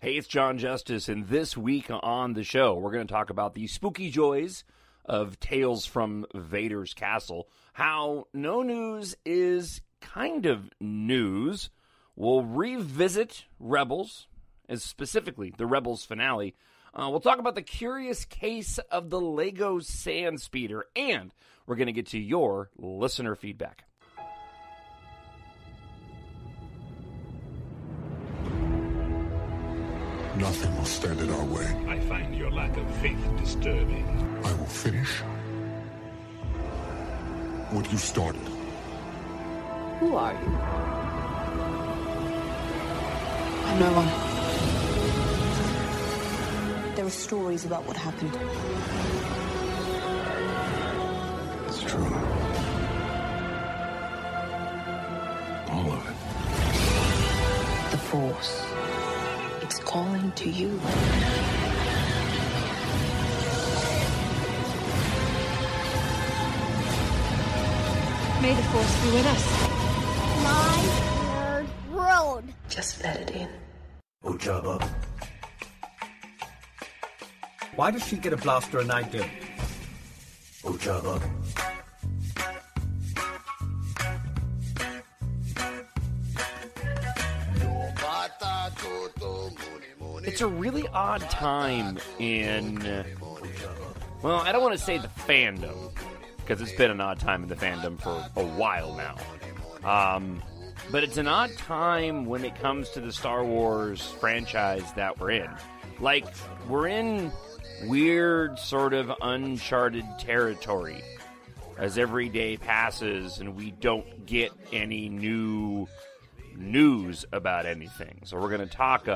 Hey, it's Jon Justice, and this week on the show, we're going to talk about the spooky joys of Tales from Vaders Castle, how no news is kind of news. We'll revisit Rebels, as specifically the Rebels finale. We'll talk about the curious case of the Lego Sand Speeder, and we're going to get to your listener feedback. Nothing will stand in our way. I find your lack of faith disturbing. I will finish what you started. Who are you? I'm no one. There are stories about what happened. It's true. All of it. The Force. It's calling to you. May the Force be with us. My nerd road. Just let it in. Ojaba. Why does she get a blaster and I don't? Ojaba. It's a really odd time in, well, I don't want to say the fandom, because it's been an odd time in the fandom for a while now. But it's an odd time when it comes to the Star Wars franchise that we're in. Like, we're in weird, sort of uncharted territory as every day passes and we don't get any new news about anything. So we're going to talk,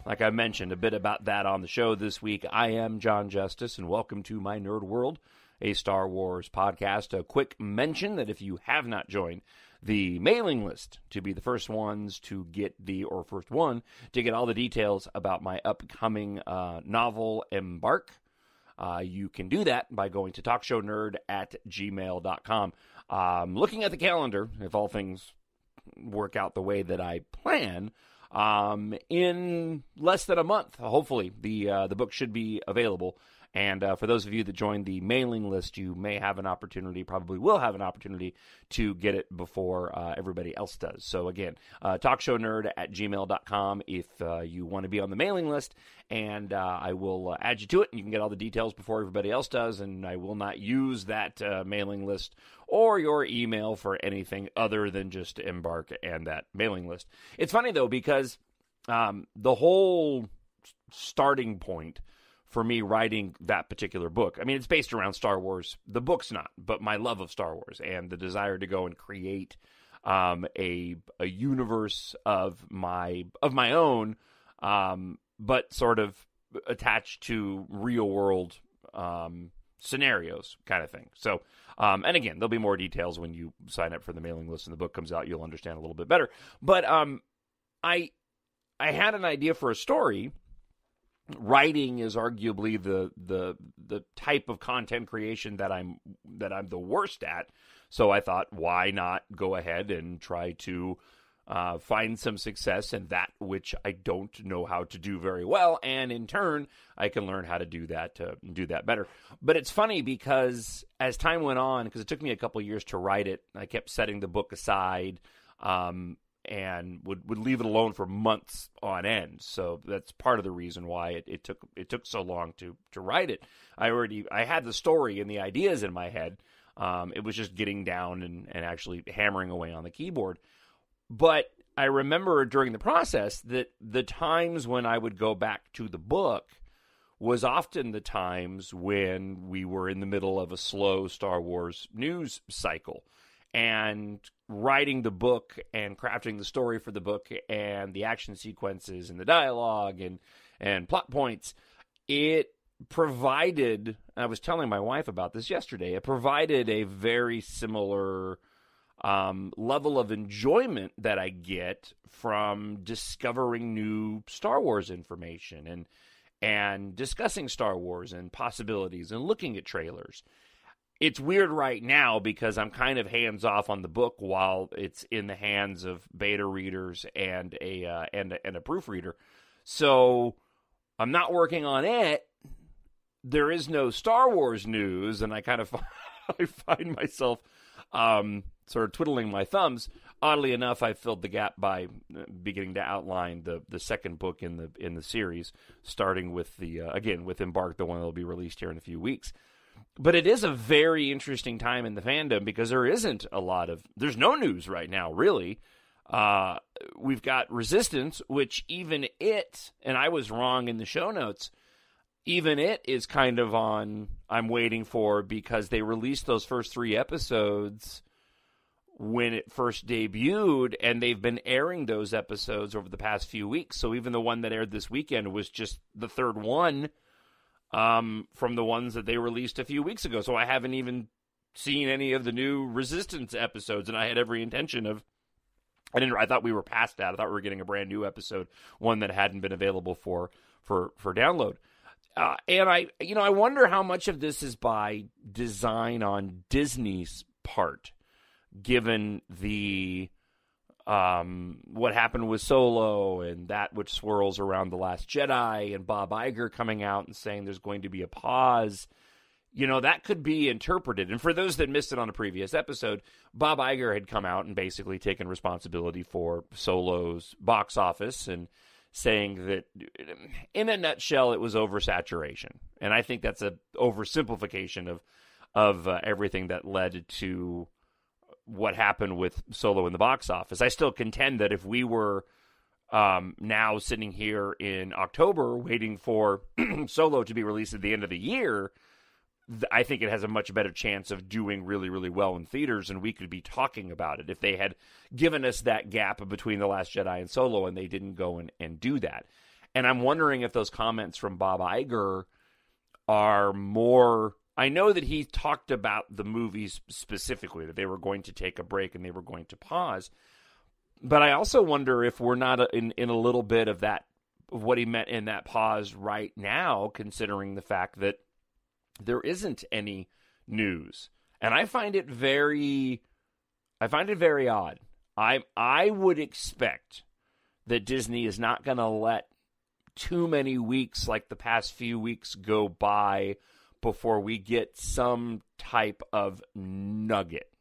like I mentioned, a bit about that on the show this week. I am Jon Justice, and welcome to My Nerd World, a Star Wars podcast. A quick mention that if you have not joined the mailing list to be the first ones to get first one to get all the details about my upcoming novel, Embark, you can do that by going to talkshownerd@gmail.com. Looking at the calendar, if all things work out the way that I plan, in less than a month, hopefully, the book should be available. And for those of you that joined the mailing list, you may have an opportunity, probably will have an opportunity to get it before everybody else does. So again, talkshownerd@gmail.com if you want to be on the mailing list, and I will add you to it, and you can get all the details before everybody else does, and I will not use that mailing list or your email for anything other than just Embark and that mailing list. It's funny, though, because the whole starting point for me writing that particular book, I mean, it's based around Star Wars. The book's not, but my love of Star Wars and the desire to go and create a universe of my own, but sort of attached to real world scenarios kind of thing. So, and again, there'll be more details when you sign up for the mailing list and the book comes out. You'll understand a little bit better. But I had an idea for a story. Writing is arguably the type of content creation that I'm the worst at. So I thought, why not go ahead and try to find some success in that which I don't know how to do very well, and in turn, I can learn how to do that better. But it's funny because as time went on, because it took me a couple of years to write it, I kept setting the book aside. And would leave it alone for months on end. So that's part of the reason why it took so long to write it. I had the story and the ideas in my head. It was just getting down and actually hammering away on the keyboard. But I remember during the process that the times when I would go back to the book was often the times when we were in the middle of a slow Star Wars news cycle. And writing the book and crafting the story for the book and the action sequences and the dialogue and plot points, it provided, I was telling my wife about this yesterday, it provided a very similar level of enjoyment that I get from discovering new Star Wars information and discussing Star Wars and possibilities and looking at trailers. It's weird right now because I'm kind of hands off on the book while it's in the hands of beta readers and a proofreader. So I'm not working on it. There is no Star Wars news, and I kind of I find myself sort of twiddling my thumbs. Oddly enough, I filled the gap by beginning to outline the second book in the series, starting with with Embark, the one that will be released here in a few weeks. But it is a very interesting time in the fandom because there's no news right now, really. We've got Resistance, which even it, and I was wrong in the show notes, even it is kind of on I'm waiting for, because they released those first 3 episodes when it first debuted, and they've been airing those episodes over the past few weeks. So even the one that aired this weekend was just the third one from the ones that they released a few weeks ago. So I haven't even seen any of the new Resistance episodes, and I had every intention of I thought we were past that. I thought we were getting a brand new episode, one that hadn't been available for download. And I wonder how much of this is by design on Disney's part, given the what happened with Solo and that which swirls around The Last Jedi, and Bob Iger coming out and saying there's going to be a pause. That could be interpreted. And for those that missed it on a previous episode, Bob Iger had come out and basically taken responsibility for Solo's box office and saying that, in a nutshell, it was oversaturation. And I think that's an oversimplification of everything that led to what happened with Solo in the box office. I still contend that if we were now sitting here in October waiting for Solo to be released at the end of the year, I think it has a much better chance of doing really, really well in theaters, and we could be talking about it if they had given us that gap between The Last Jedi and Solo and they didn't go and do that. And I'm wondering if those comments from Bob Iger are more... I know that he talked about the movies specifically, that they were going to take a break and they were going to pause. But I also wonder if we're not in a little bit of that, of what he meant in that pause right now, considering the fact that there isn't any news. And I find it very odd. I would expect that Disney is not going to let too many weeks like the past few weeks go by before we get some type of nugget.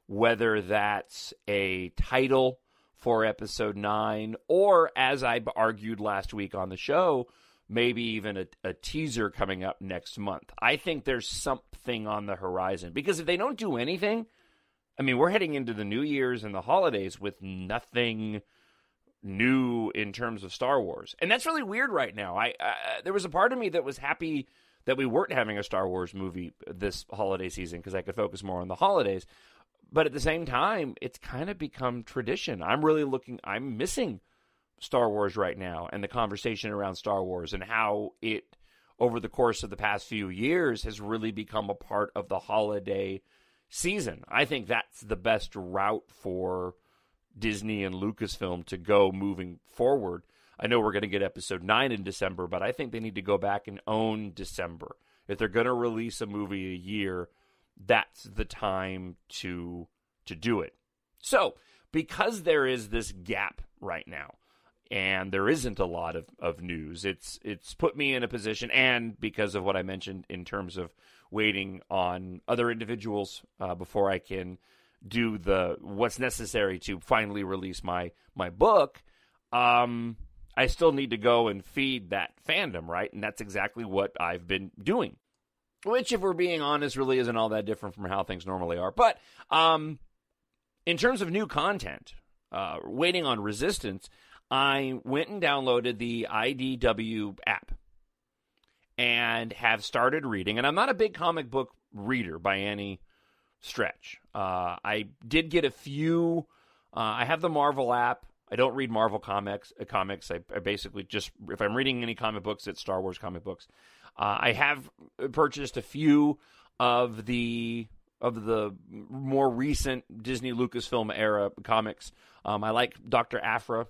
Whether that's a title for episode 9, or, as I argued last week on the show, maybe even a teaser coming up next month. I think there's something on the horizon. Because if they don't do anything, I mean, we're heading into the New Year's and the holidays with nothing new in terms of Star Wars. And that's really weird right now. There was a part of me that was happy that we weren't having a Star Wars movie this holiday season because I could focus more on the holidays. But at the same time, it's kind of become tradition. I'm missing Star Wars right now, and the conversation around Star Wars and how it, over the course of the past few years, has really become a part of the holiday season. I think that's the best route for Disney and Lucasfilm to go moving forward. I know we're going to get episode 9 in December, but I think they need to go back and own December. If they're going to release a movie a year, that's the time to do it. So, because there is this gap right now, and there isn't a lot of news, it's put me in a position, and because of what I mentioned in terms of waiting on other individuals before I can do what's necessary to finally release my book, I still need to go and feed that fandom, right? And that's exactly what I've been doing. Which, if we're being honest, really isn't all that different from how things normally are. But in terms of new content, waiting on Resistance, I went and downloaded the IDW app and have started reading. And I'm not a big comic book reader by any stretch. I did get a few. I have the Marvel app. I don't read Marvel comics. I basically just, if I'm reading any comic books, it's Star Wars comic books. I have purchased a few of the more recent Disney Lucasfilm era comics. I like Dr. Aphra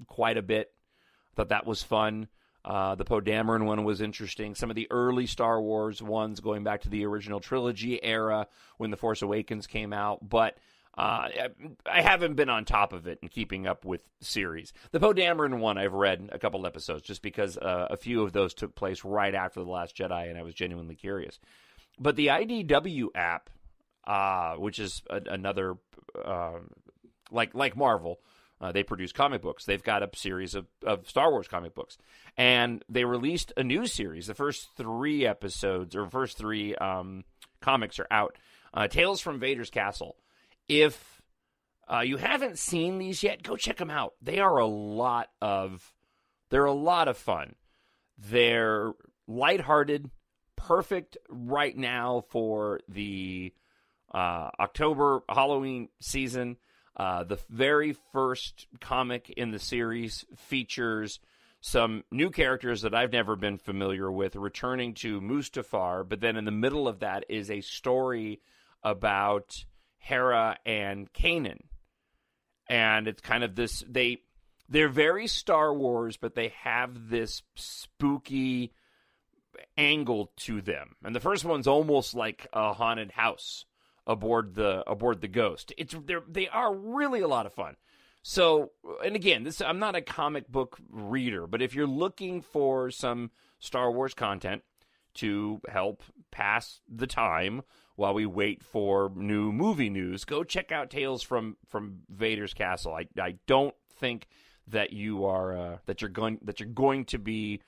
quite a bit. I thought that was fun. The Poe Dameron one was interesting. Some of the early Star Wars ones going back to the original trilogy era when The Force Awakens came out. But I haven't been on top of it and keeping up with series. The Poe Dameron one, I've read a couple episodes just because a few of those took place right after The Last Jedi, and I was genuinely curious. But the IDW app, which is another, like Marvel, they produce comic books. They've got a series of Star Wars comic books. And they released a new series. The first 3 episodes, or first 3 comics are out. Tales from Vaders Castle. If you haven't seen these yet, go check them out. They're a lot of fun. They're lighthearted, perfect right now for the October Halloween season. The very first comic in the series features some new characters that I've never been familiar with returning to Mustafar, but then in the middle of that is a story about Hera and Kanan. And it's kind of this, they're very Star Wars, but they have this spooky angle to them. And the first one's almost like a haunted house aboard the Ghost. They are really a lot of fun. So, and again, I'm not a comic book reader, but if you're looking for some Star Wars content to help pass the time while we wait for new movie news, go check out Tales from Vaders Castle. I don't think that you're going to be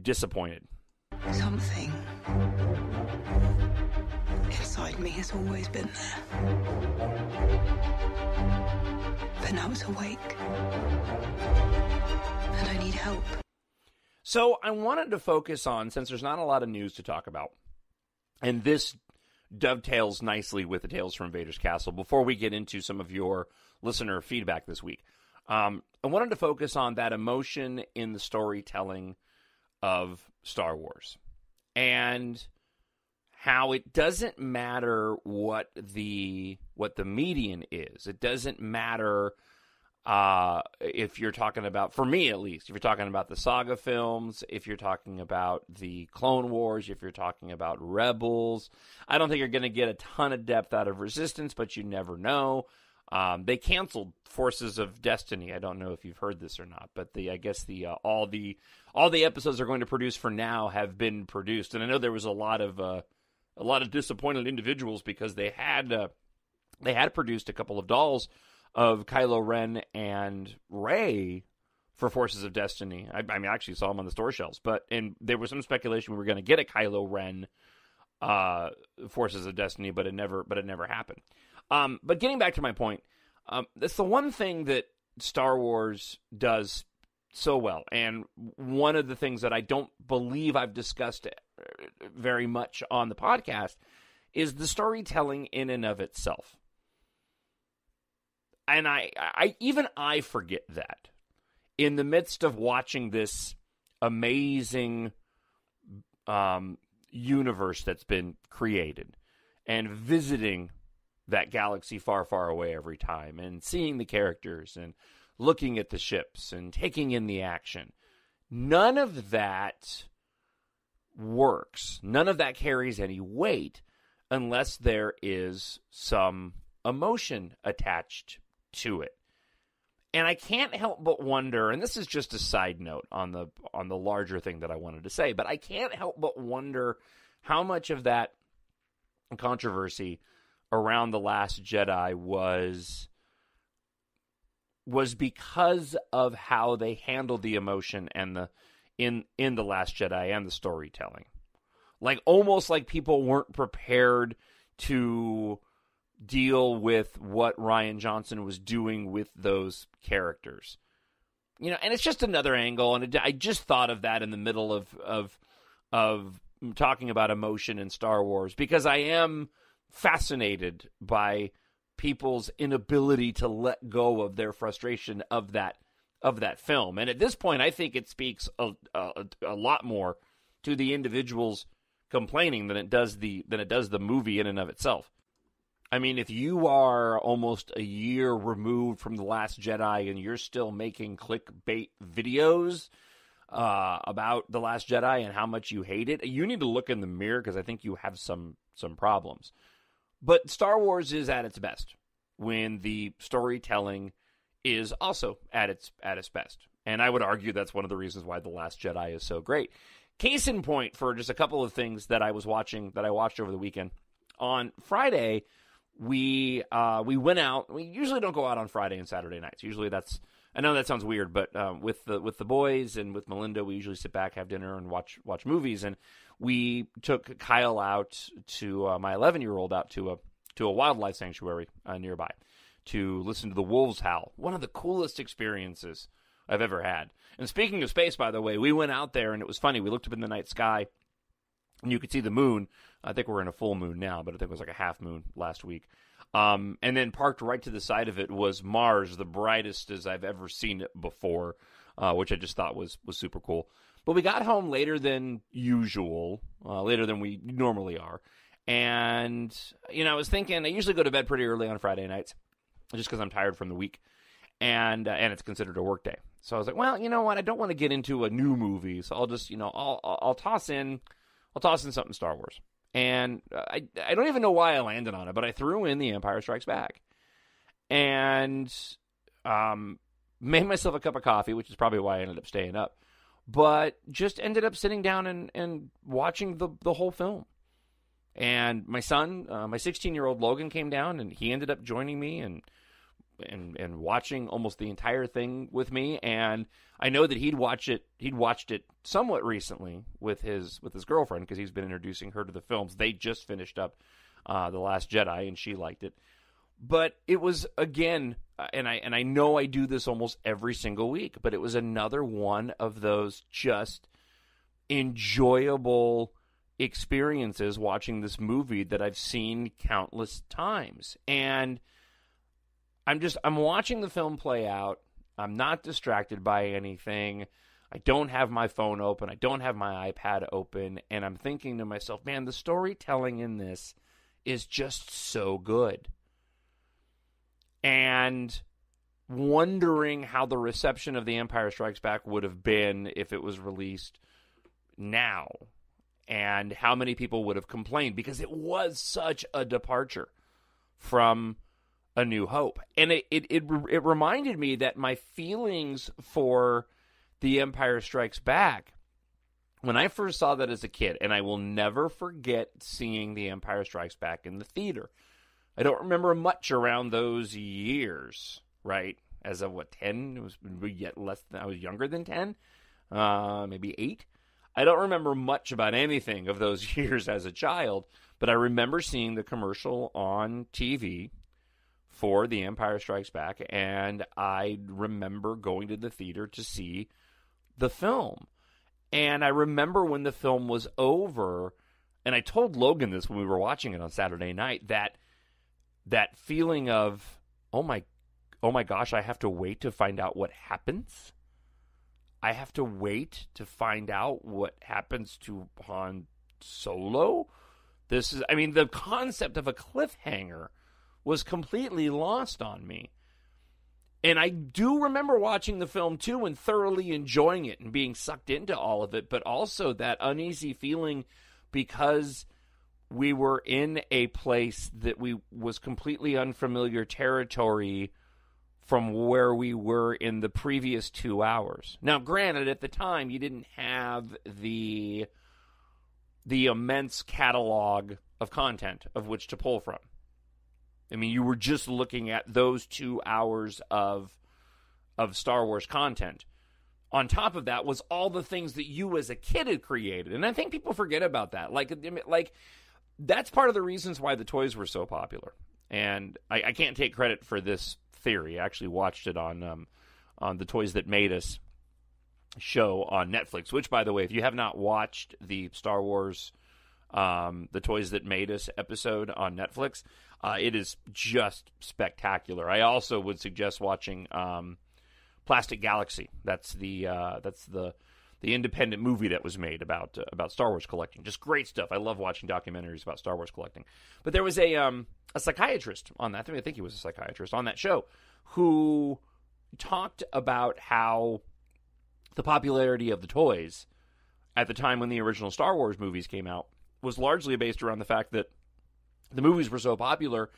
disappointed. Something inside me has always been there. But now it's awake. And I need help. So I wanted to focus on, since there's not a lot of news to talk about, and this dovetails nicely with the Tales from Vaders Castle, before we get into some of your listener feedback this week, I wanted to focus on that emotion in the storytelling of Star Wars. And how it doesn't matter what the median is. It doesn't matter if you're talking about, for me at least, if you're talking about the saga films, if you're talking about the Clone Wars, if you're talking about Rebels. I don't think you're going to get a ton of depth out of Resistance, but you never know. They canceled Forces of Destiny. I don't know if you've heard this or not, but I guess all the episodes they're going to produce for now have been produced, and I know there was a lot of disappointed individuals because they had produced a couple of dolls of Kylo Ren and Rey for Forces of Destiny. I mean, I actually saw them on the store shelves, and there was some speculation we were going to get a Kylo Ren Forces of Destiny, but it never happened. But getting back to my point, that's the one thing that Star Wars does so well, and one of the things that I don't believe I've discussed very much on the podcast is the storytelling in and of itself. And I forget that in the midst of watching this amazing universe that's been created and visiting that galaxy far, far away every time and seeing the characters and looking at the ships and taking in the action. None of that works. None of that carries any weight unless there is some emotion attached to it. And I can't help but wonder, and this is just a side note on the larger thing that I wanted to say, but I can't help but wonder how much of that controversy around The Last Jedi was because of how they handled the emotion and in The Last Jedi and the storytelling. Like, almost like people weren't prepared to deal with what Rian Johnson was doing with those characters. You know, and it's just another angle, and I just thought of that in the middle of talking about emotion in Star Wars, because I am fascinated by people's inability to let go of their frustration of that film. And at this point, I think it speaks a lot more to the individuals complaining than it does the movie in and of itself. I mean, if you are almost a year removed from The Last Jedi and you're still making clickbait videos about The Last Jedi and how much you hate it, you need to look in the mirror, because I think you have some problems. But Star Wars is at its best when the storytelling is also at its best. And I would argue that's one of the reasons why The Last Jedi is so great. Case in point for just a couple of things that I watched over the weekend. On Friday, we went out. We usually don't go out on Friday and Saturday nights. Usually I know that sounds weird, but with the boys and with Melinda, we usually sit back, have dinner, and watch movies. And we took Kyle out to my 11-year-old out to a wildlife sanctuary nearby to listen to the wolves howl. One of the coolest experiences I've ever had. And speaking of space, by the way, we went out there and it was funny. We looked up in the night sky and you could see the moon. I think we're in a full moon now, but I think it was like a half moon last week. And then parked right to the side of it was Mars, the brightest as I've ever seen it before, which I just thought was super cool. But we got home later than usual, later than we normally are. And, I was thinking, I usually go to bed pretty early on Friday nights, just because I'm tired from the week. And it's considered a work day. So I was like, well, you know what? I don't want to get into a new movie, so I'll just, I'll toss in something Star Wars. And I don't even know why I landed on it, but I threw in The Empire Strikes Back. And made myself a cup of coffee, which is probably why I ended up staying up. But just ended up sitting down and watching the whole film. And my son, my 16-year-old Logan, came down, and he ended up joining me and watching almost the entire thing with me. And I know that he'd watched it somewhat recently with his girlfriend, because he's been introducing her to the films. They just finished up The Last Jedi, and she liked it. But it was, again, and I know I do this almost every single week, but it was another one of those just enjoyable experiences watching this movie that I've seen countless times. And I'm watching the film play out. I'm not distracted by anything. I don't have my phone open. I don't have my iPad open. And I'm thinking to myself, man, the storytelling in this is just so good. And wondering how the reception of The Empire Strikes Back would have been if it was released now. And how many people would have complained, because it was such a departure from A New Hope. And it reminded me that my feelings for The Empire Strikes Back, when I first saw that as a kid, and I will never forget seeing The Empire Strikes Back in the theater. I don't remember much around those years, right? As of 10? It was yet less than, I was younger than 10, maybe 8. I don't remember much about anything of those years as a child, but I remember seeing the commercial on TV for The Empire Strikes Back, and I remember going to the theater to see the film. And I remember when the film was over, and I told Logan this when we were watching it on Saturday night, that feeling of, oh my gosh, I have to wait to find out what happens. I have to wait to find out what happens to Han Solo. The concept of a cliffhanger was completely lost on me. And I do remember watching the film too and thoroughly enjoying it and being sucked into all of it, but also that uneasy feeling because we were in a place that was completely unfamiliar territory from where we were in the previous 2 hours. Now, granted, at the time, you didn't have the immense catalog of content of which to pull from. I mean, you were just looking at those 2 hours of Star Wars content. On top of that was all the things that you as a kid had created. And I think people forget about that. Like that's part of the reasons why the toys were so popular. And I can't take credit for this theory. I actually watched it on the Toys That Made Us show on Netflix, which, by the way, if you have not watched the Star Wars The Toys That Made Us episode on Netflix, it is just spectacular. I also would suggest watching Plastic Galaxy. That's the independent movie that was made about Star Wars collecting. Just great stuff. I love watching documentaries about Star Wars collecting. But there was a psychiatrist on that. I think he was a psychiatrist on that show who talked about how the popularity of the toys at the time when the original Star Wars movies came out was largely based around the fact that the movies were so popular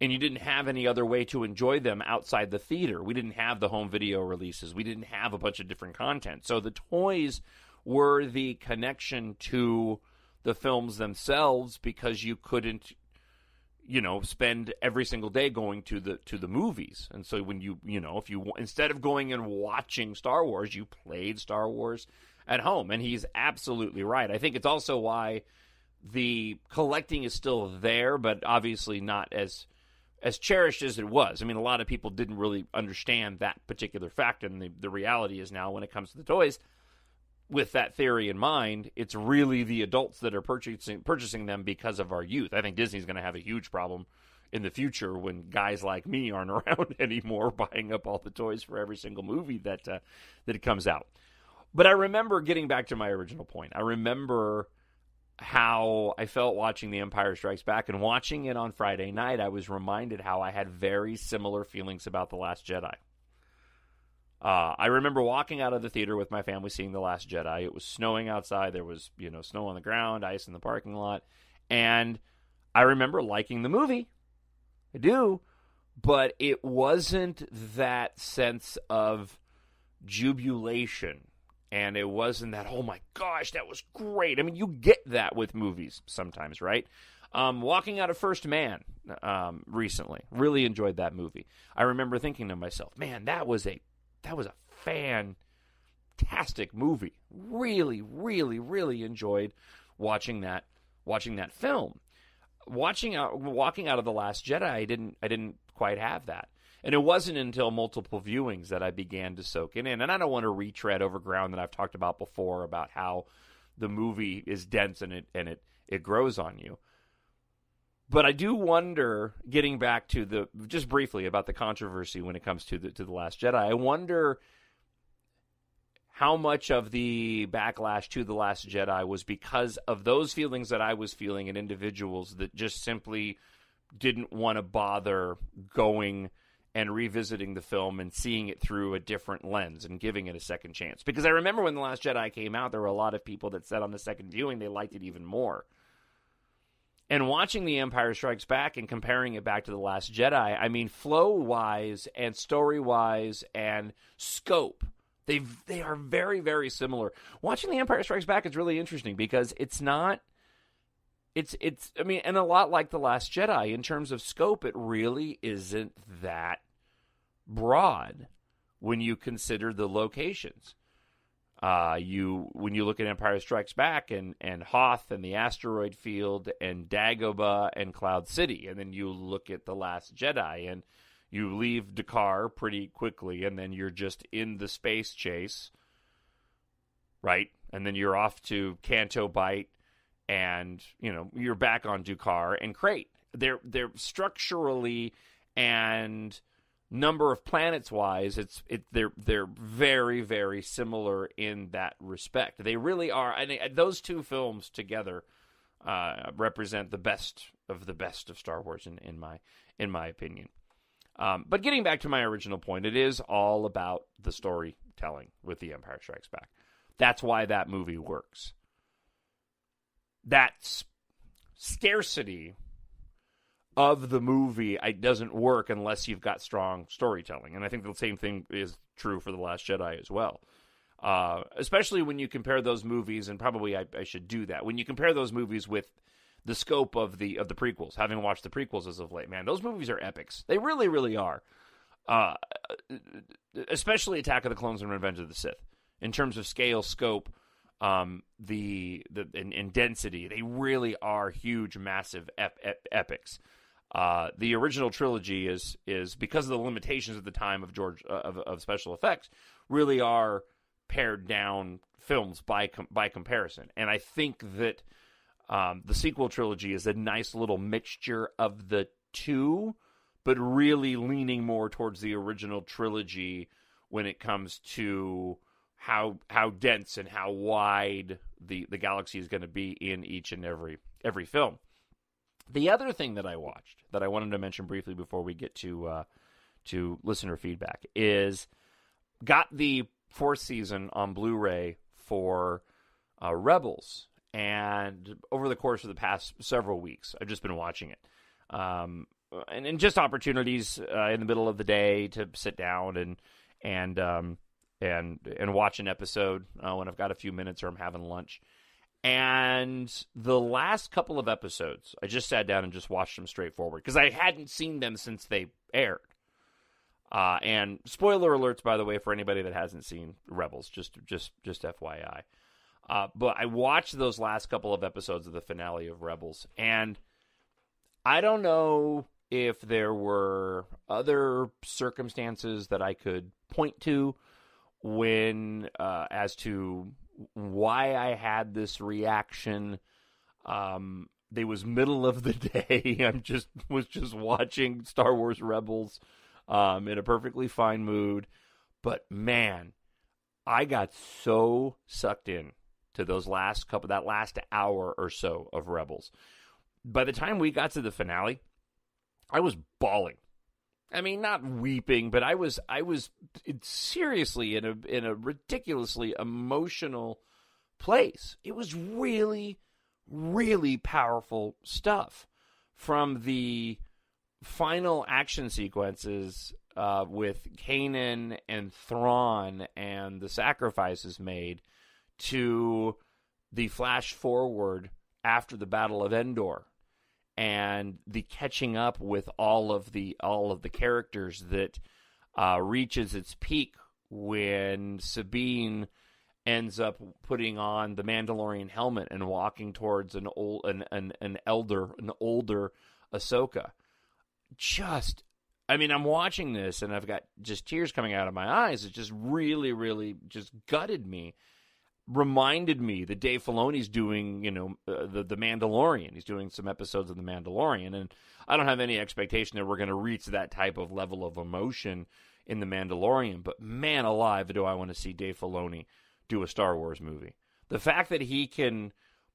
and you didn't have any other way to enjoy them outside the theater. We didn't have the home video releases. We didn't have a bunch of different content. So the toys were the connection to the films themselves, because you couldn't, spend every single day going to the movies. And so when if you instead of going and watching Star Wars, you played Star Wars at home. And he's absolutely right. I think it's also why the collecting is still there, but obviously not as cherished as it was. I mean, a lot of people didn't really understand that particular fact, and the reality is now, when it comes to the toys, with that theory in mind, it's really the adults that are purchasing them because of our youth. I think Disney's going to have a huge problem in the future when guys like me aren't around anymore buying up all the toys for every single movie that it comes out. But I remember, getting back to my original point, I remember how I felt watching The Empire Strikes Back, and watching it on Friday night, I was reminded how I had very similar feelings about The Last Jedi. I remember walking out of the theater with my family, seeing The Last Jedi. It was snowing outside. There was, snow on the ground, ice in the parking lot. And I remember liking the movie. I do. But it wasn't that sense of jubilation. And it wasn't that, oh my gosh, that was great. I mean, you get that with movies sometimes, right? Walking out of First Man recently. Really enjoyed that movie. I remember thinking to myself, man, that was a fantastic movie. Really, really, really enjoyed watching that film. Walking out of The Last Jedi, I didn't quite have that. And it wasn't until multiple viewings that I began to soak it in. And I don't want to retread over ground that I've talked about before about how the movie is dense and it grows on you. But I do wonder, getting back to just briefly about the controversy when it comes to the Last Jedi, I wonder how much of the backlash to The Last Jedi was because of those feelings that I was feeling, and individuals that just simply didn't want to bother going and revisiting the film and seeing it through a different lens and giving it a second chance. Because I remember when The Last Jedi came out, there were a lot of people that said on the second viewing they liked it even more. And watching The Empire Strikes Back and comparing it back to The Last Jedi, I mean, flow-wise and story-wise and scope, they are very, very similar. Watching The Empire Strikes Back is really interesting because it's a lot like The Last Jedi. In terms of scope, it really isn't that broad when you consider the locations. When you look at Empire Strikes Back and Hoth and the asteroid field and Dagobah and Cloud City, and then you look at The Last Jedi and you leave Dakar pretty quickly, and then you're just in the space chase, right? And then you're off to Canto Bight, and you're back on Dakar and Crate. They're structurally and number of planets wise, they're very, very similar in that respect. They really are. And those two films together represent the best of Star Wars in my opinion. But getting back to my original point, it is all about the storytelling with The Empire Strikes Back. That's why that movie works. That scarcity of the movie doesn't work unless you've got strong storytelling. And I think the same thing is true for The Last Jedi as well. Especially when you compare those movies, and probably I should do that, when you compare those movies with the scope of the prequels, having watched the prequels as of late, man, those movies are epics. They really, really are. Especially Attack of the Clones and Revenge of the Sith. In terms of scale, scope, and density, they really are huge, massive epics. The original trilogy is because of the limitations at the time of of special effects, really are pared down films by comparison. And I think that the sequel trilogy is a nice little mixture of the two, but really leaning more towards the original trilogy when it comes to how dense and how wide the galaxy is going to be in each and every film. The other thing that I watched that I wanted to mention briefly before we get to listener feedback is got the fourth season on Blu-ray for Rebels, and over the course of the past several weeks, I've just been watching it. and just opportunities in the middle of the day to sit down and watch an episode when I've got a few minutes or I'm having lunch. And the last couple of episodes, I just sat down and just watched them straight forward because I hadn't seen them since they aired. And spoiler alerts, by the way, for anybody that hasn't seen Rebels, just FYI. But I watched those last couple of episodes of the finale of Rebels, and I don't know if there were other circumstances that I could point to as to why I had this reaction. It was middle of the day. was just watching Star Wars Rebels in a perfectly fine mood. But man, I got so sucked in to that last hour or so of Rebels. By the time we got to the finale, I was bawling. I mean, not weeping, but I was seriously in a ridiculously emotional place. It was really, really powerful stuff. From the final action sequences with Kanan and Thrawn and the sacrifices made, to the flash forward after the Battle of Endor and the catching up with all of the characters that reaches its peak when Sabine ends up putting on the Mandalorian helmet and walking towards an older Ahsoka. I'm watching this and I've got just tears coming out of my eyes. It just really, really just gutted me. Reminded me that Dave Filoni's doing, the Mandalorian. He's doing some episodes of the Mandalorian, and I don't have any expectation that we're going to reach that type of level of emotion in the Mandalorian. But man alive, do I want to see Dave Filoni do a Star Wars movie. The fact that he can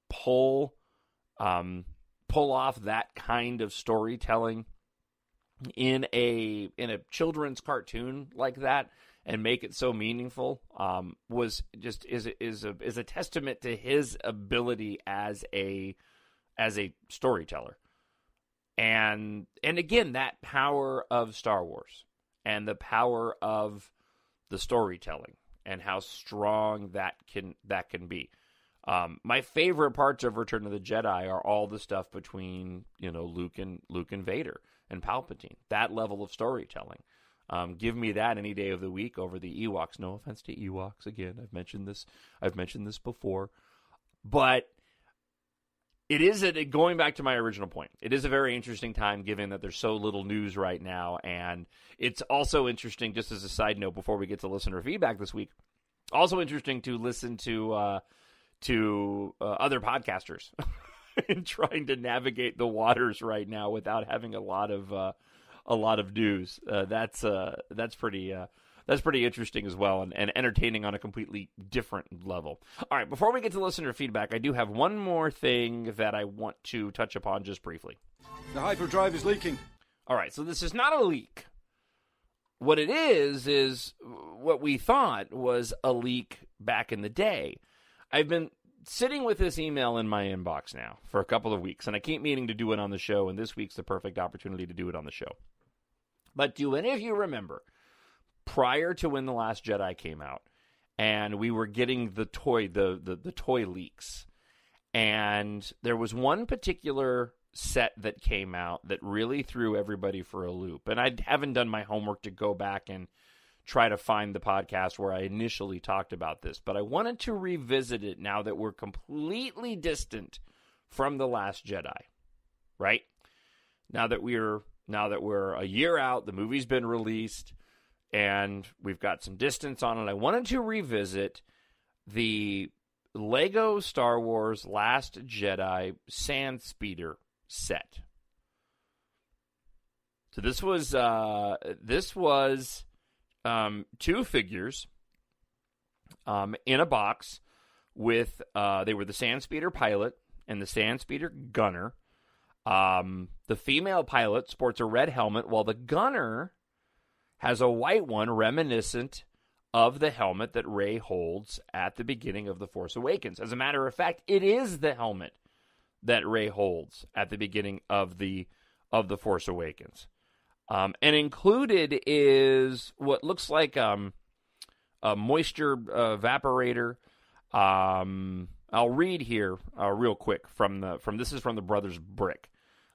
pull off that kind of storytelling in a children's cartoon like that, and make it so meaningful, is a testament to his ability as a storyteller, and again, that power of Star Wars and the power of the storytelling and how strong that can be. My favorite parts of Return of the Jedi are all the stuff between Luke and Vader and Palpatine. That level of storytelling. Give me that any day of the week over the Ewoks. No offense to Ewoks. Again, I've mentioned this before, but it is going back to my original point. It is a very interesting time, given that there's so little news right now, and it's also interesting. Just as a side note, before we get to listener feedback this week, also interesting to listen to other podcasters and trying to navigate the waters right now without having a lot of news. That's pretty interesting as well, and entertaining on a completely different level. All right, before we get to listener feedback, I do have one more thing that I want to touch upon just briefly. The hyperdrive is leaking. All right, so this is not a leak. What it is what we thought was a leak back in the day. I've been sitting with this email in my inbox now for a couple of weeks, and I keep meaning to do it on the show, and this week's the perfect opportunity to do it on the show. But do any of you remember, prior to when The Last Jedi came out, and we were getting the toy leaks, and there was one particular set that came out that really threw everybody for a loop. And I haven't done my homework to go back and try to find the podcast where I initially talked about this, but I wanted to revisit it now that we're completely distant from The Last Jedi, right? Now that we're a year out, the movie's been released, and we've got some distance on it, I wanted to revisit the Lego Star Wars Last Jedi Sand Speeder set. So this was two figures in a box with they were the Sand Speeder pilot and the Sand Speeder gunner. The female pilot sports a red helmet, while the gunner has a white one reminiscent of the helmet that Rey holds at the beginning of The Force Awakens. As a matter of fact, it is the helmet that Rey holds at the beginning of the of The Force Awakens. And included is what looks like a moisture evaporator. I'll read here real quick from this is from the Brothers Brick.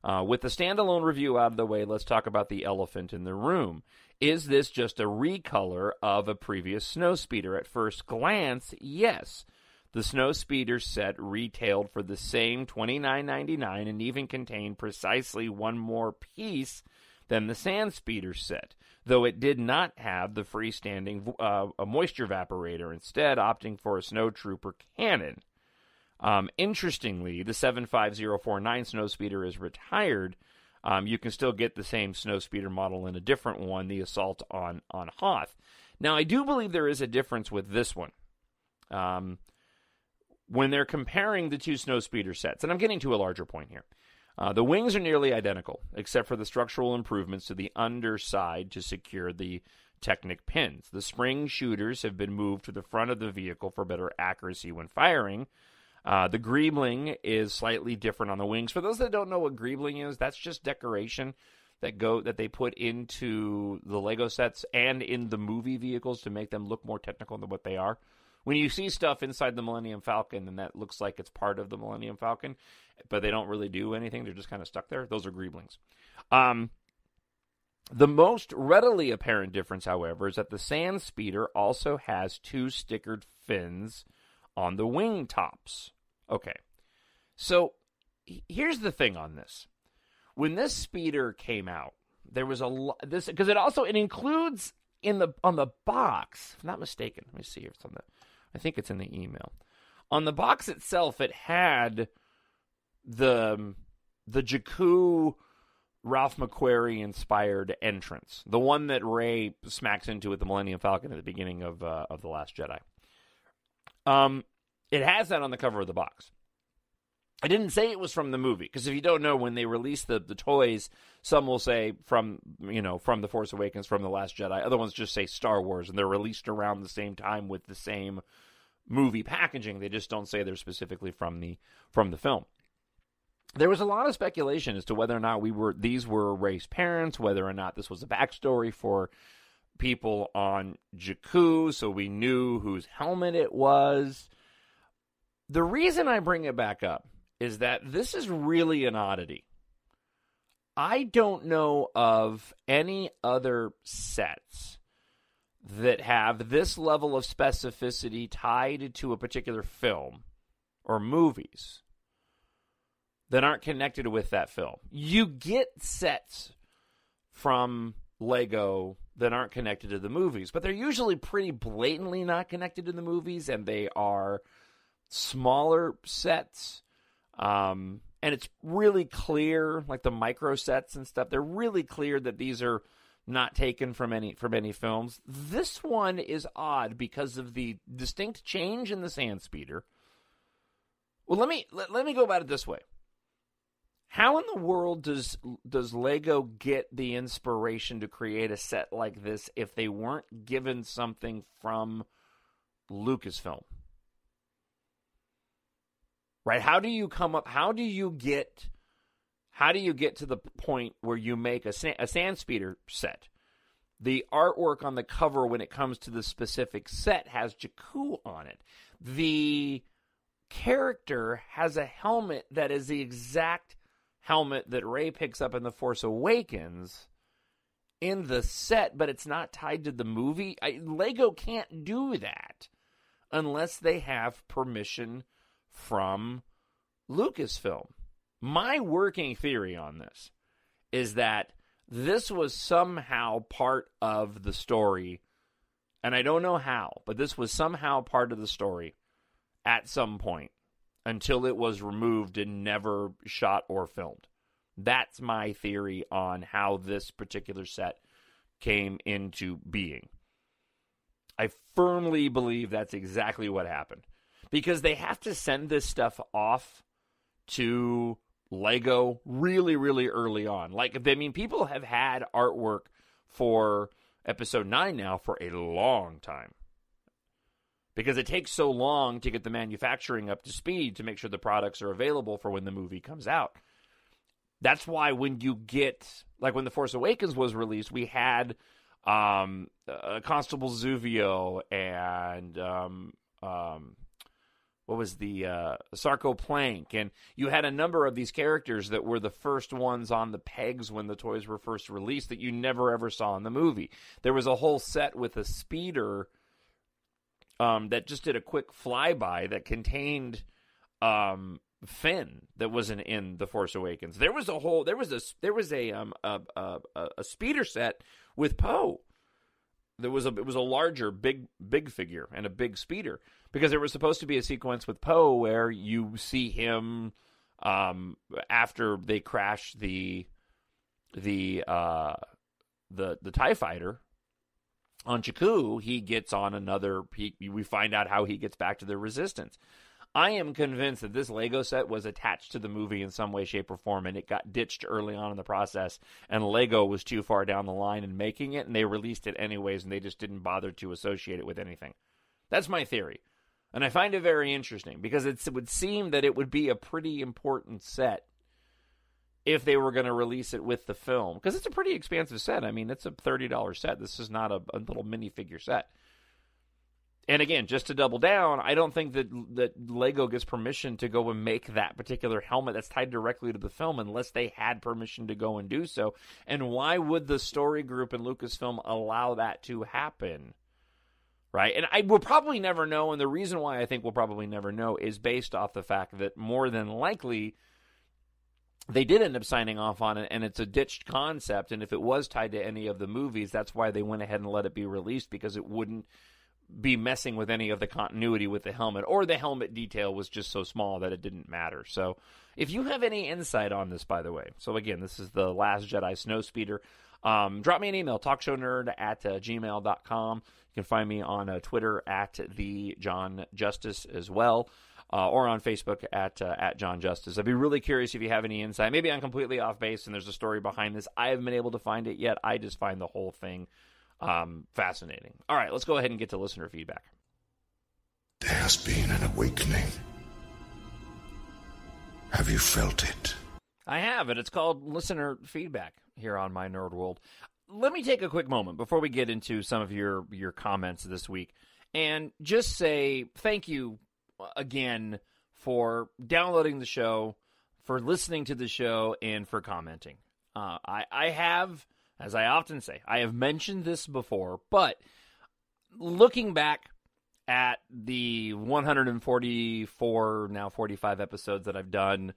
With the standalone review out of the way, let's talk about the elephant in the room. Is this just a recolor of a previous snowspeeder? At first glance, yes. The snowspeeder set retailed for the same $29.99 and even contained precisely one more piece than the Sandspeeder set, though it did not have the freestanding a moisture evaporator, instead opting for a snowtrooper cannon. Interestingly, the 75049 snowspeeder is retired. You can still get the same snowspeeder model in a different one, the Assault on Hoth. Now, I do believe there is a difference with this one. When they're comparing the two snowspeeder sets, and I'm getting to a larger point here, the wings are nearly identical, except for the structural improvements to the underside to secure the Technic pins. The spring shooters have been moved to the front of the vehicle for better accuracy when firing. The greebling is slightly different on the wings. For those that don't know what greebling is, that's just decoration that they put into the Lego sets and in the movie vehicles to make them look more technical than what they are. When you see stuff inside the Millennium Falcon, and that looks like it's part of the Millennium Falcon, but they don't really do anything, they're just kind of stuck there, those are greeblings. The most readily apparent difference, however, is that the Sandspeeder also has two stickered fins on the wing tops. Okay, so here's the thing on this. When this speeder came out, there was a lot, this because it includes on the box, if I'm not mistaken. Let me see if it's on I think it's in the email. On the box itself, it had the Jakku Ralph McQuarrie inspired entrance, the one that Rey smacks into with the Millennium Falcon at the beginning of the Last Jedi. It has that on the cover of the box. I didn't say it was from the movie, because if you don't know, when they release the toys, some will say from The Force Awakens, from The Last Jedi. Other ones just say Star Wars, and they're released around the same time with the same movie packaging. They just don't say they're specifically from the film. There was a lot of speculation as to whether or not these were Rey's parents, whether or not this was a backstory for people on Jakku, so we knew whose helmet it was. The reason I bring it back up is that this is really an oddity. I don't know of any other sets that have this level of specificity tied to a particular film or movies that aren't connected with that film. You get sets from Lego that aren't connected to the movies, but they're usually pretty blatantly not connected to the movies, and they are smaller sets. And it's really clear, like the micro sets and stuff, they're really clear that these are not taken from any films. This one is odd because of the distinct change in the Sandspeeder. Well, let me go about it this way. How in the world does Lego get the inspiration to create a set like this if they weren't given something from Lucasfilm? Right? How do you get to the point where you make a Sandspeeder set? The artwork on the cover when it comes to the specific set has Jakku on it. The character has a helmet that is the exact helmet that Rey picks up in The Force Awakens in the set, but it's not tied to the movie. Lego can't do that unless they have permission from Lucasfilm. My working theory on this is that this was somehow part of the story, and I don't know how, but this was somehow part of the story at some point until it was removed and never shot or filmed. That's my theory on how this particular set came into being. I firmly believe that's exactly what happened, because they have to send this stuff off to Lego really, really early on. People have had artwork for Episode 9 now for a long time, because it takes so long to get the manufacturing up to speed to make sure the products are available for when the movie comes out. That's why when you get, like when The Force Awakens was released, we had Constable Zuvio and what was the Sarko Plank, and you had a number of these characters that were the first ones on the pegs when the toys were first released that you never ever saw in the movie. There was a whole set with a speeder that just did a quick flyby that contained Finn that wasn't in The Force Awakens. There was a speeder set with Poe. It was a larger big figure and a big speeder, because there was supposed to be a sequence with Poe where you see him after they crash the TIE fighter on Jakku. He gets on another. We find out how he gets back to the Resistance. I am convinced that this Lego set was attached to the movie in some way, shape, or form, and it got ditched early on in the process, and Lego was too far down the line in making it, and they released it anyways, and they just didn't bother to associate it with anything. That's my theory. And I find it very interesting, because it would seem that it would be a pretty important set if they were going to release it with the film, because it's a pretty expansive set. I mean, it's a $30 set. This is not a little minifigure set. And again, just to double down, I don't think that Lego gets permission to go and make that particular helmet that's tied directly to the film unless they had permission to go and do so. And why would the story group in Lucasfilm allow that to happen? Right? And I will probably never know, and the reason why I think we'll probably never know is based off the fact that more than likely they did end up signing off on it, and it's a ditched concept, and if it was tied to any of the movies, that's why they went ahead and let it be released, because it wouldn't be messing with any of the continuity with the helmet, or the helmet detail was just so small that it didn't matter. So if you have any insight on this, by the way, so again, this is the Last Jedi Snowspeeder, drop me an email, talkshownerd@gmail.com. You can find me on Twitter at the Jon Justice as well, or on Facebook at Jon Justice. I'd be really curious if you have any insight. Maybe I'm completely off base and there's a story behind this. I haven't been able to find it yet. I just find the whole thing fascinating. All right, let's go ahead and get to listener feedback. There has been an awakening. Have you felt it? I have, and it's called listener feedback here on My Nerd World. Let me take a quick moment before we get into some of your comments this week and just say thank you again for downloading the show, for listening to the show, and for commenting. I have, as I often say, I have mentioned this before, but looking back at the 144, now 45 episodes that I've done,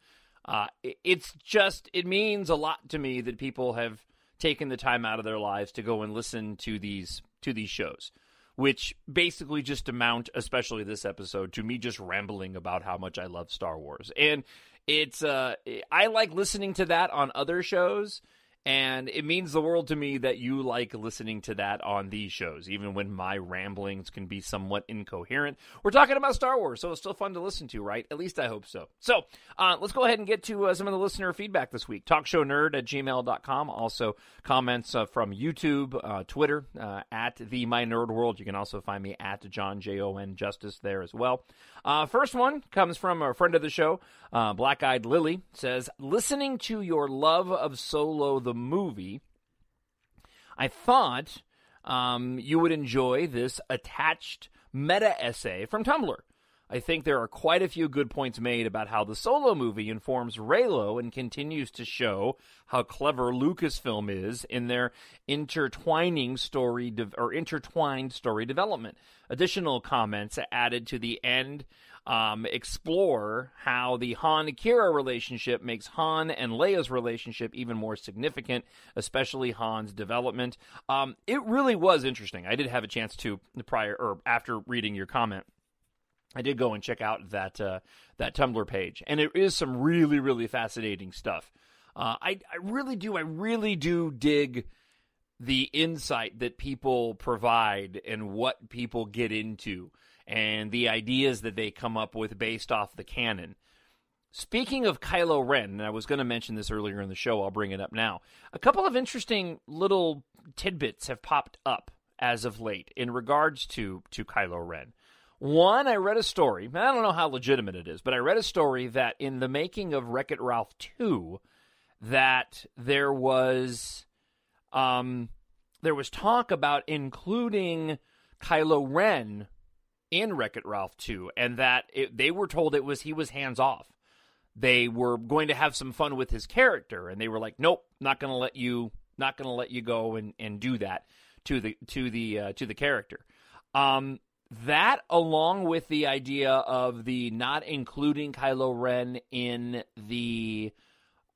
it means a lot to me that people have taken the time out of their lives to go and listen to these shows, which basically just amount, especially this episode, to me just rambling about how much I love Star Wars. And it's I like listening to that on other shows, and it means the world to me that you like listening to that on these shows, even when my ramblings can be somewhat incoherent. We're talking about Star Wars, so it's still fun to listen to, right? At least I hope so. So let's go ahead and get to some of the listener feedback this week. Talkshownerd@gmail.com. Also, comments from YouTube, Twitter, at the My Nerd World. You can also find me at Jon, Jon Justice there as well. First one comes from a friend of the show, Black Eyed Lily, says, listening to your love of Solo the movie, I thought you would enjoy this attached meta essay from Tumblr. I think there are quite a few good points made about how the Solo movie informs Reylo and continues to show how clever Lucasfilm is in their intertwined story development. Additional comments added to the end explore how the Han-Kira relationship makes Han and Leia's relationship even more significant, especially Han's development. It really was interesting. I did have a chance to after reading your comment, I did go and check out that Tumblr page, and it is some really, really fascinating stuff. I really do dig the insight that people provide and what people get into and the ideas that they come up with based off the canon. Speaking of Kylo Ren, and I was going to mention this earlier in the show, I'll bring it up now. A couple of interesting little tidbits have popped up as of late in regards to Kylo Ren. One, I read a story, and I don't know how legitimate it is, but I read a story that in the making of Wreck-It Ralph 2, that there was talk about including Kylo Ren in Wreck-It Ralph 2, and that they were told he was hands off. They were going to have some fun with his character, and they were like, "Nope, not going to let you go and do that to the character." That, along with the idea of the not including Kylo Ren in the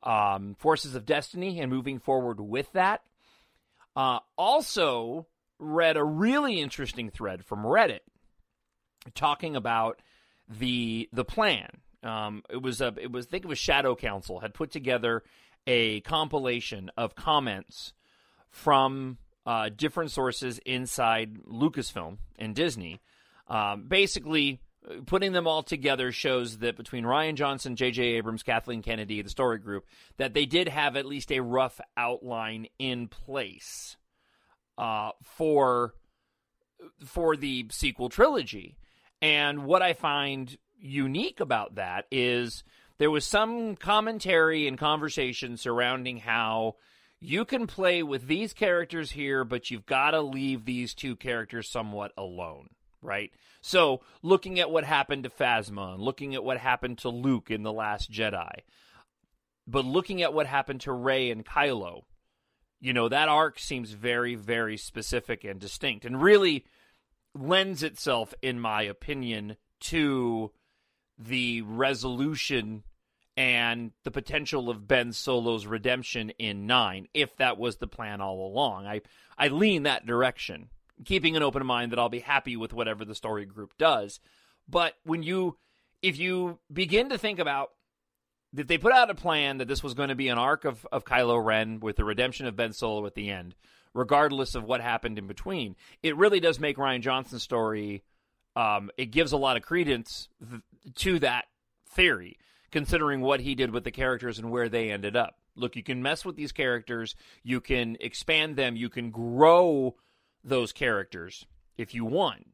Forces of Destiny and moving forward with that. Also read a really interesting thread from Reddit talking about the plan. It was I think it was Shadow Council had put together a compilation of comments from different sources inside Lucasfilm and Disney. Basically, putting them all together shows that between Rian Johnson, J.J. Abrams, Kathleen Kennedy, the story group, that they did have at least a rough outline in place for the sequel trilogy. And what I find unique about that is there was some commentary and conversation surrounding how you can play with these characters here, but you've got to leave these two characters somewhat alone, right? So looking at what happened to Phasma and looking at what happened to Luke in The Last Jedi, but looking at what happened to Rey and Kylo, that arc seems very, very specific and distinct and really lends itself, in my opinion, to the resolution and the potential of Ben Solo's redemption in 9, if that was the plan all along. I lean that direction, keeping an open mind that I'll be happy with whatever the story group does. But if you begin to think about that they put out a plan that this was going to be an arc of Kylo Ren with the redemption of Ben Solo at the end, regardless of what happened in between, it really does make Rian Johnson's story, it gives a lot of credence to that theory, considering what he did with the characters and where they ended up. Look, you can mess with these characters, you can expand them, you can grow those characters if you want.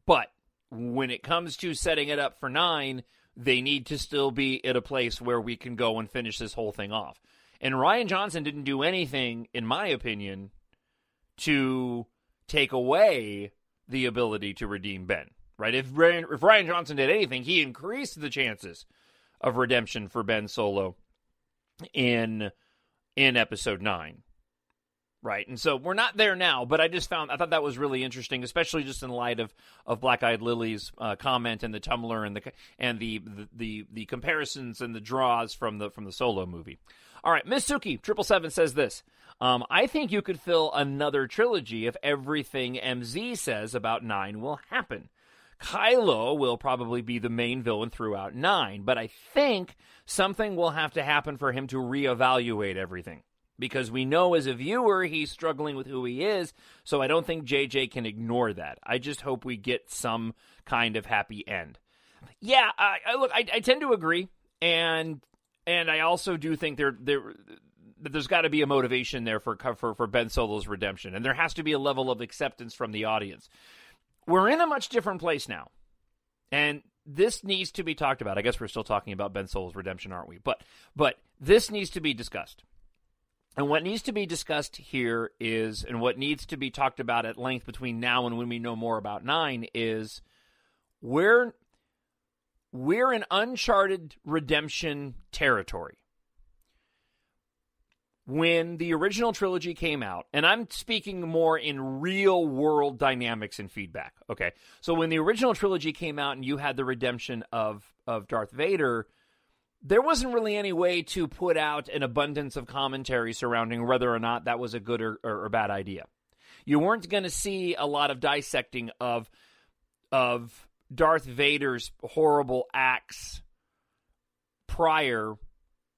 But when it comes to setting it up for 9, they need to still be at a place where we can go and finish this whole thing off. And Rian Johnson didn't do anything, in my opinion, to take away the ability to redeem Ben, right? If Rian Johnson did anything, he increased the chances of redemption for Ben Solo in Episode 9, right? And so we're not there now, but I thought that was really interesting, especially just in light of Black-Eyed Lily's comment in the Tumblr and the comparisons and the draws from the Solo movie. All right, Miss Suki 777 says this. I think you could fill another trilogy if everything MZ says about 9 will happen. Kylo will probably be the main villain throughout 9, but I think something will have to happen for him to reevaluate everything. Because we know as a viewer he's struggling with who he is, so I don't think JJ can ignore that. I just hope we get some kind of happy end. Yeah, I tend to agree, and I also do think there's got to be a motivation there for Ben Solo's redemption, and there has to be a level of acceptance from the audience. We're in a much different place now, and this needs to be talked about. I guess we're still talking about Ben Solo's redemption, aren't we? But this needs to be discussed. And what needs to be discussed here is, and what needs to be talked about at length between now and when we know more about 9 is, we're in uncharted redemption territory. When the original trilogy came out, and I'm speaking more in real-world dynamics and feedback, okay? So when the original trilogy came out and you had the redemption of Darth Vader, there wasn't really any way to put out an abundance of commentary surrounding whether or not that was a good or bad idea. You weren't going to see a lot of dissecting of Darth Vader's horrible acts prior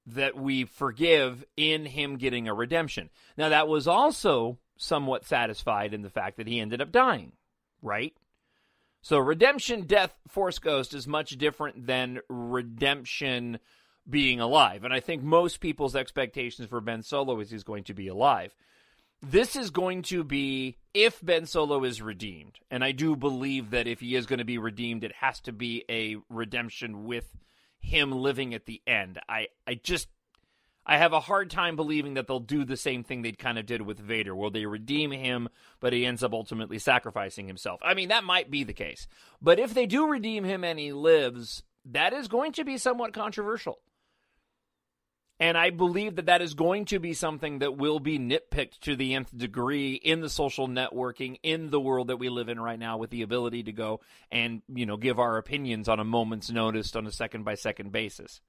that we forgive in him getting a redemption. Now, that was also somewhat satisfied in the fact that he ended up dying, right? So redemption, death, Force Ghost is much different than redemption being alive. And I think most people's expectations for Ben Solo is he's going to be alive. This is going to be if Ben Solo is redeemed. And I do believe that if he is going to be redeemed, it has to be a redemption with him living at the end. I have a hard time believing that they'll do the same thing they kind of did with Vader, where they redeem him, but he ends up ultimately sacrificing himself. I mean, that might be the case. But if they do redeem him and he lives, that is going to be somewhat controversial. And I believe that that is going to be something that will be nitpicked to the nth degree in the social networking, in the world that we live in right now, with the ability to go and, give our opinions on a moment's notice on a second-by-second basis.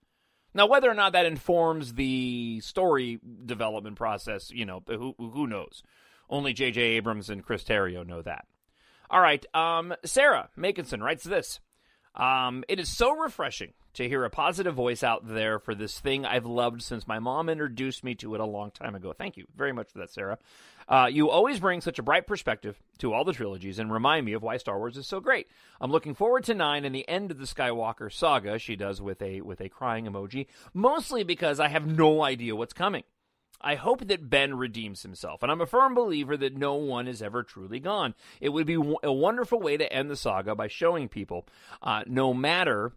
Now, whether or not that informs the story development process, who knows? Only J.J. Abrams and Chris Terrio know that. All right, Sarah Makinson writes this. It is so refreshing to hear a positive voice out there for this thing I've loved since my mom introduced me to it a long time ago. Thank you very much for that, Sarah. You always bring such a bright perspective to all the trilogies and remind me of why Star Wars is so great. I'm looking forward to 9 and the end of the Skywalker saga, she does with a crying emoji, mostly because I have no idea what's coming. I hope that Ben redeems himself, and I'm a firm believer that no one is ever truly gone. It would be a wonderful way to end the saga by showing people, no matter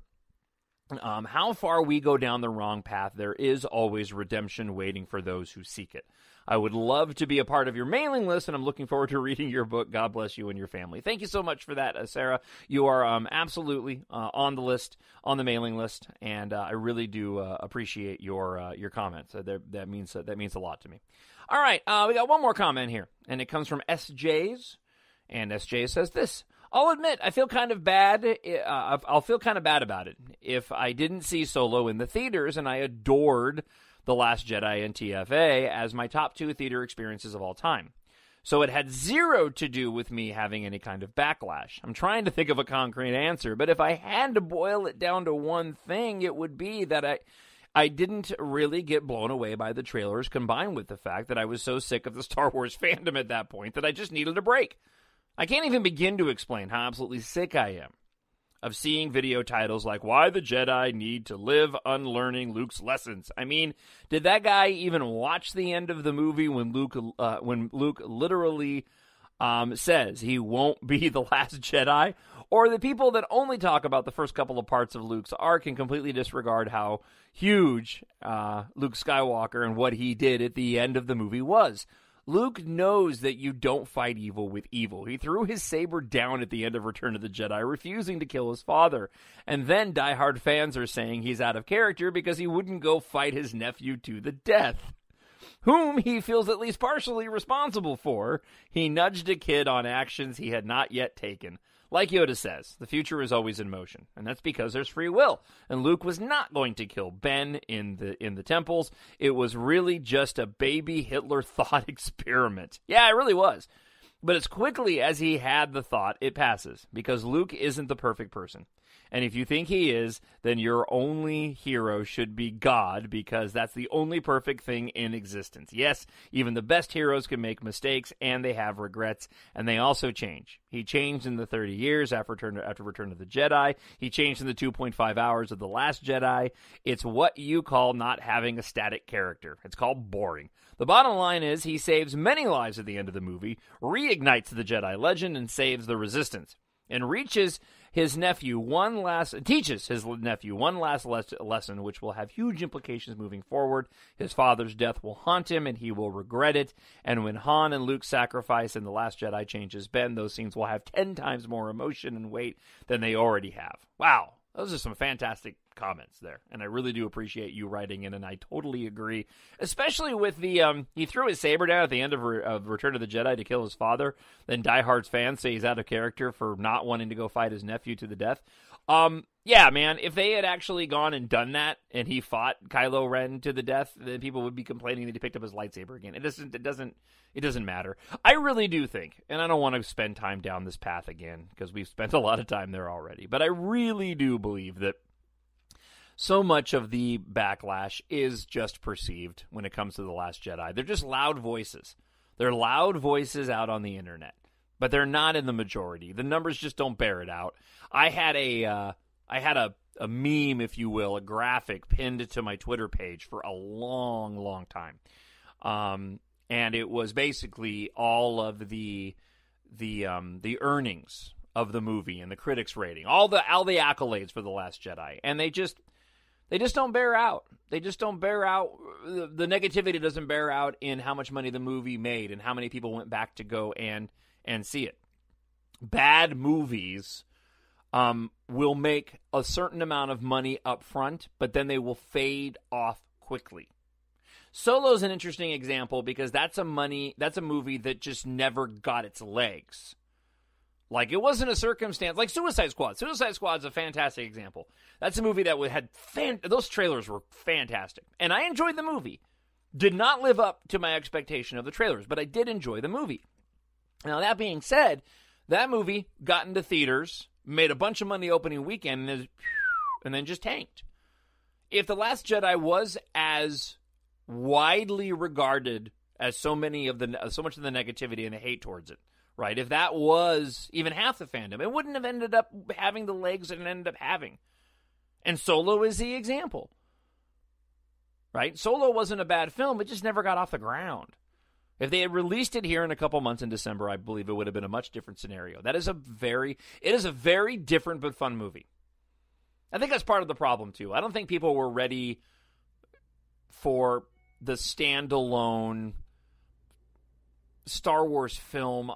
how far we go down the wrong path, there is always redemption waiting for those who seek it. I would love to be a part of your mailing list, and I'm looking forward to reading your book. God bless you and your family. Thank you so much for that, Sarah. You are absolutely on the list, on the mailing list, and I really do appreciate your comments. That means a lot to me. All right, we got one more comment here, and it comes from SJ's, and SJ says this. I'll admit, I feel kind of bad. I'll feel kind of bad about it if I didn't see Solo in the theaters, and I adored The Last Jedi and TFA as my top 2 theater experiences of all time. So it had zero to do with me having any kind of backlash. I'm trying to think of a concrete answer, but if I had to boil it down to one thing, it would be that I didn't really get blown away by the trailers, combined with the fact that I was so sick of the Star Wars fandom at that point that I just needed a break. I can't even begin to explain how absolutely sick I am of seeing video titles like Why the Jedi Need to Live Unlearning Luke's Lessons. I mean, did that guy even watch the end of the movie when Luke literally says he won't be the last Jedi? Or the people that only talk about the first couple of parts of Luke's arc and completely disregard how huge Luke Skywalker and what he did at the end of the movie was? Luke knows that you don't fight evil with evil. He threw his saber down at the end of Return of the Jedi, refusing to kill his father. And then diehard fans are saying he's out of character because he wouldn't go fight his nephew to the death, whom he feels at least partially responsible for. He nudged a kid on actions he had not yet taken. Like Yoda says, the future is always in motion, and that's because there's free will. And Luke was not going to kill Ben in the temples. It was really just a baby Hitler thought experiment. Yeah, it really was. But as quickly as he had the thought, it passes, because Luke isn't the perfect person. And if you think he is, then your only hero should be God, because that's the only perfect thing in existence. Yes, even the best heroes can make mistakes, and they have regrets, and they also change. He changed in the 30 years after Return of the Jedi. He changed in the 2.5 hours of The Last Jedi. It's what you call not having a static character. It's called boring. The bottom line is he saves many lives at the end of the movie, reignites the Jedi legend, and saves the Resistance, and teaches his nephew one last lesson, which will have huge implications moving forward. His father's death will haunt him, and he will regret it. And when Han and Luke's sacrifice in The Last Jedi changes Ben, those scenes will have 10 times more emotion and weight than they already have. Wow. Those are some fantastic comments there, and I really do appreciate you writing in, and I totally agree, especially with the, he threw his saber down at the end of Return of the Jedi to kill his father, then diehard fans say he's out of character for not wanting to go fight his nephew to the death. Yeah, man, if they had actually gone and done that, and he fought Kylo Ren to the death, then people would be complaining that he picked up his lightsaber again. It doesn't matter. I really do think, and I don't want to spend time down this path again, because we've spent a lot of time there already, but I really do believe that so much of the backlash is just perceived when it comes to The Last Jedi. They're just loud voices. They're loud voices out on the internet, but they're not in the majority. The numbers just don't bear it out. I had a meme, if you will, a graphic pinned to my Twitter page for a long, long time. And it was basically all of the earnings of the movie and the critics rating, all the accolades for The Last Jedi. And They just don't bear out. They just don't bear out. The negativity doesn't bear out in how much money the movie made and how many people went back to go and see it. Bad movies will make a certain amount of money up front, but then they will fade off quickly. Solo's an interesting example because that's a movie that just never got its legs. Like, it wasn't a circumstance like Suicide Squad. Suicide Squad's a fantastic example. That's a movie that had those trailers were fantastic, and I enjoyed the movie. Did not live up to my expectation of the trailers, but I did enjoy the movie. Now, that being said, that movie got into theaters, made a bunch of money opening weekend, and then just tanked. If The Last Jedi was as widely regarded as so much of the negativity and the hate towards it, right? If that was even half the fandom, it wouldn't have ended up having the legs that it ended up having. And Solo is the example, right? Solo wasn't a bad film, it just never got off the ground. If they had released it here in a couple months in December, I believe it would have been a much different scenario. It is a very different but fun movie. I think that's part of the problem, too. I don't think people were ready for the standalone Star Wars film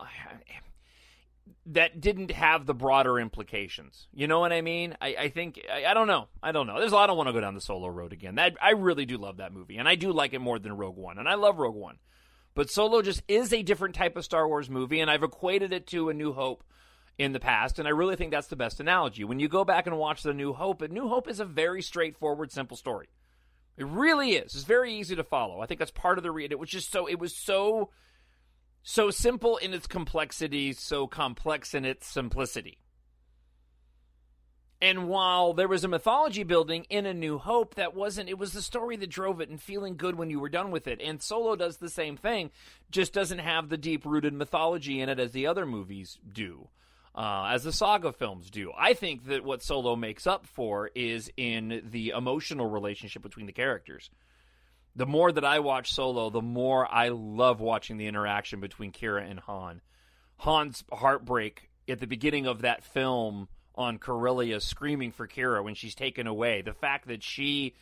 that didn't have the broader implications. You know what I mean? I think, I don't know. There's a lot. I don't want to go down the Solo road again. I really do love that movie, and I do like it more than Rogue One, and I love Rogue One. But Solo just is a different type of Star Wars movie, and I've equated it to A New Hope in the past, and I really think that's the best analogy. When you go back and watch The New Hope, A New Hope is a very straightforward, simple story. It really is. It's very easy to follow. I think that's part of the read. It was so simple in its complexity, so complex in its simplicity. And while there was a mythology building in A New Hope, it was the story that drove it and feeling good when you were done with it. And Solo does the same thing, just doesn't have the deep-rooted mythology in it as the other movies do, as the saga films do. I think that what Solo makes up for is in the emotional relationship between the characters. The more that I watch Solo, the more I love watching the interaction between Kira and Han. Han's heartbreak at the beginning of that film on Corellia screaming for Kira when she's taken away. The fact that she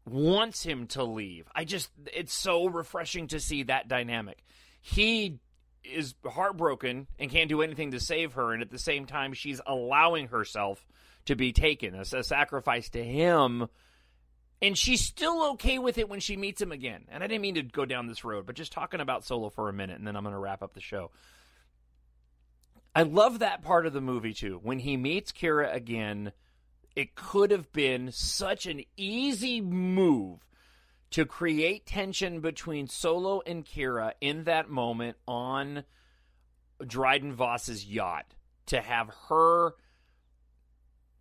wants him to leave. It's so refreshing to see that dynamic. He is heartbroken and can't do anything to save her, and at the same time she's allowing herself to be taken as a sacrifice to him. And she's still okay with it when she meets him again. And I didn't mean to go down this road, but just talking about Solo for a minute, and then I'm going to wrap up the show. I love that part of the movie, too. When he meets Kira again, it could have been such an easy move to create tension between Solo and Kira in that moment on Dryden Voss's yacht. To have her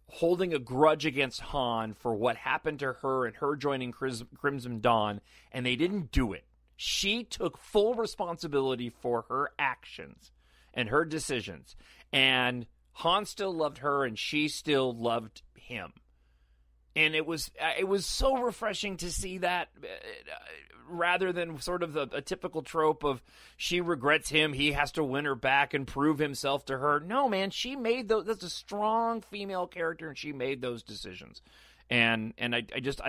holding a grudge against Han for what happened to her and her joining Crimson Dawn, and they didn't do it. She took full responsibility for her actions and her decisions, and Han still loved her, and she still loved him. And it was so refreshing to see that, rather than sort of a typical trope of she regrets him, he has to win her back and prove himself to her. No, man, she made those. That's a strong female character, and she made those decisions. And I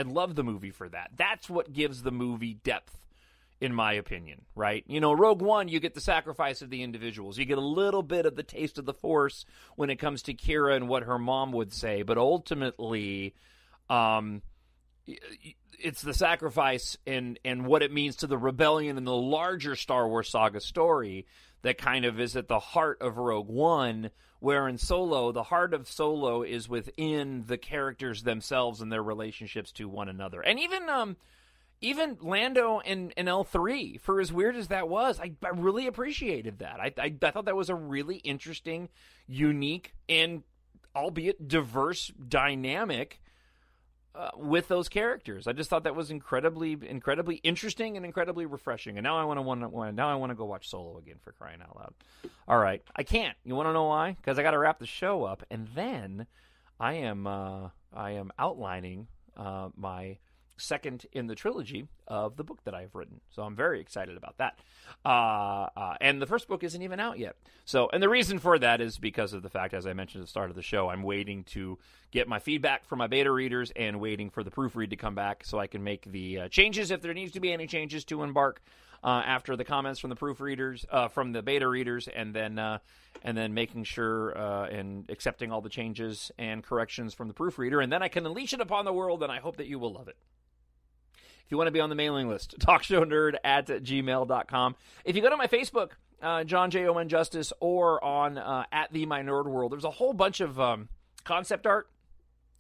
love the movie for that. That's what gives the movie depth, in my opinion, right? You know, Rogue One, you get the sacrifice of the individuals. You get a little bit of the taste of the Force when it comes to Kira and what her mom would say, but ultimately, it's the sacrifice and what it means to the rebellion and the larger Star Wars saga story that kind of is at the heart of Rogue One, where in Solo, the heart of Solo is within the characters themselves and their relationships to one another. And even Lando and L3, for as weird as that was, I really appreciated that. I thought that was a really interesting, unique, and albeit diverse dynamic with those characters. I just thought that was incredibly interesting and incredibly refreshing. And now I want to go watch Solo again, for crying out loud. All right, I can't. You want to know why? Because I got to wrap the show up, and then I am outlining my second in the trilogy of the book that I've written. So I'm very excited about that. And the first book isn't even out yet. So, and the reason for that is because of the fact, as I mentioned at the start of the show, I'm waiting to get my feedback from my beta readers and waiting for the proofread to come back so I can make the changes if there needs to be any changes to Embark after the comments from the proofreaders, from the beta readers, and then making sure and accepting all the changes and corrections from the proofreader, and then I can unleash it upon the world, and I hope that you will love it. If you want to be on the mailing list, talkshownerd@gmail.com. If you go to my Facebook, Jon Justice, or on at the My Nerd World, there's a whole bunch of concept art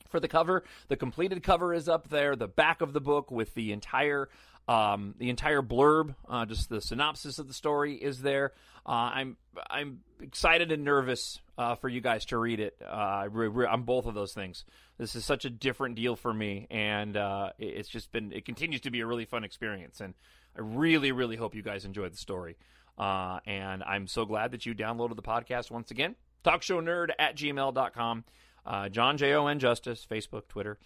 for the cover. The completed cover is up there. The back of the book with the entire blurb, just the synopsis of the story, is there. I'm excited and nervous for you guys to read it. I'm both of those things. This is such a different deal for me, and it continues to be a really fun experience, and I really, really hope you guys enjoyed the story. And I'm so glad that you downloaded the podcast once again. Talkshownerd@gmail.com. Jon Justice, Facebook, Twitter.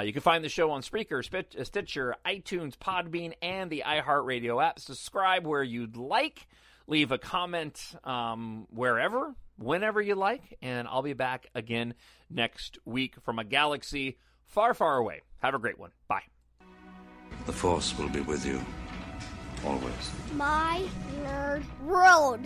You can find the show on Spreaker, Stitcher, iTunes, Podbean, and the iHeartRadio app. Subscribe where you'd like. Leave a comment wherever, whenever you like. And I'll be back again next week from a galaxy far, far away. Have a great one. Bye. The Force will be with you, always. My Nerd World.